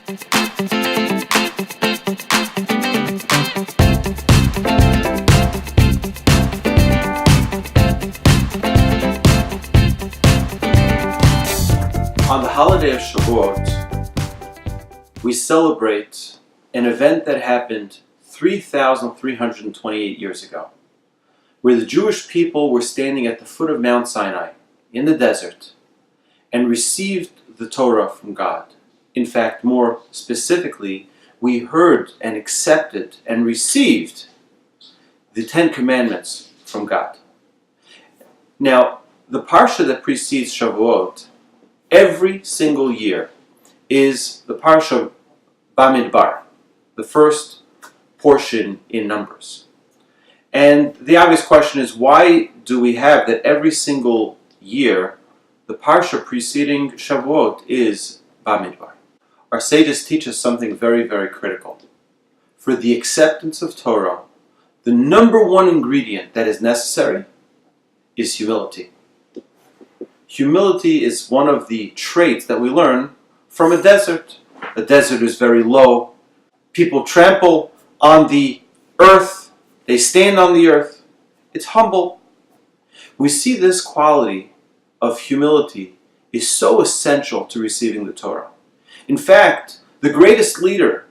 On the holiday of Shavuot, we celebrate an event that happened 3,328 years ago, where the Jewish people were standing at the foot of Mount Sinai in the desert and received the Torah from God. In fact, more specifically, we heard and accepted and received the Ten Commandments from God. Now, the parsha that precedes Shavuot every single year is the parsha Bamidbar, the first portion in Numbers. And the obvious question is, why do we have that every single year the parsha preceding Shavuot is Bamidbar? Our sages teach us something very, very critical. For the acceptance of Torah, the number one ingredient that is necessary is humility. Humility is one of the traits that we learn from a desert. The desert is very low. People trample on the earth. They stand on the earth. It's humble. We see this quality of humility is so essential to receiving the Torah. In fact, the greatest leader,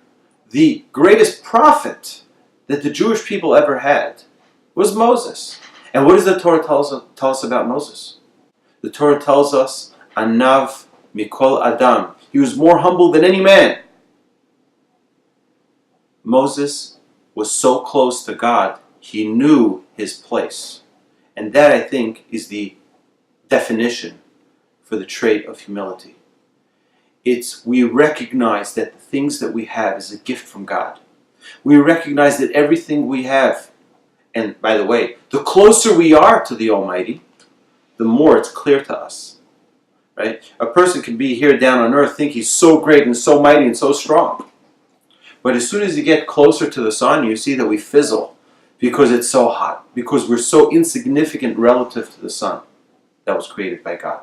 the greatest prophet that the Jewish people ever had was Moses. And what does the Torah tell us about Moses? The Torah tells us, Anav Mikol Adam. He was more humble than any man. Moses was so close to God, he knew his place. And that, I think, is the definition for the trait of humility. It's we recognize that the things that we have is a gift from God. We recognize that everything we have, and by the way, the closer we are to the Almighty, the more it's clear to us. Right? A person can be here down on earth, think he's so great and so mighty and so strong. But as soon as you get closer to the sun, you see that we fizzle because it's so hot, because we're so insignificant relative to the sun that was created by God.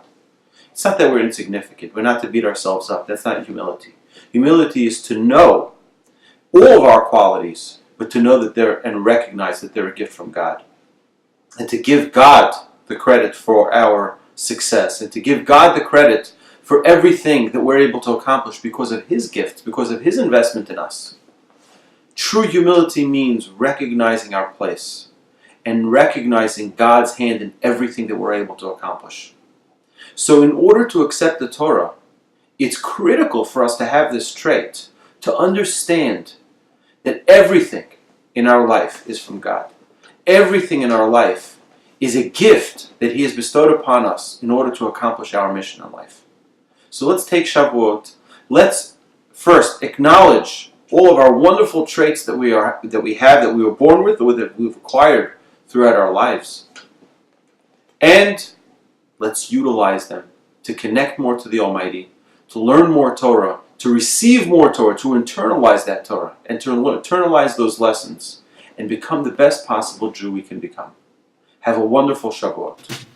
It's not that we're insignificant. We're not to beat ourselves up. That's not humility. Humility is to know all of our qualities, but to know that they're, and recognize that they're a gift from God. And to give God the credit for our success, and to give God the credit for everything that we're able to accomplish because of His gift, because of His investment in us. True humility means recognizing our place and recognizing God's hand in everything that we're able to accomplish. So in order to accept the Torah, it's critical for us to have this trait, to understand that everything in our life is from God. Everything in our life is a gift that He has bestowed upon us in order to accomplish our mission in life. So let's take Shavuot. Let's first acknowledge all of our wonderful traits that we have, that we were born with, or that we've acquired throughout our lives. And let's utilize them to connect more to the Almighty, to learn more Torah, to receive more Torah, to internalize that Torah, and to internalize those lessons, and become the best possible Jew we can become. Have a wonderful Shavuot.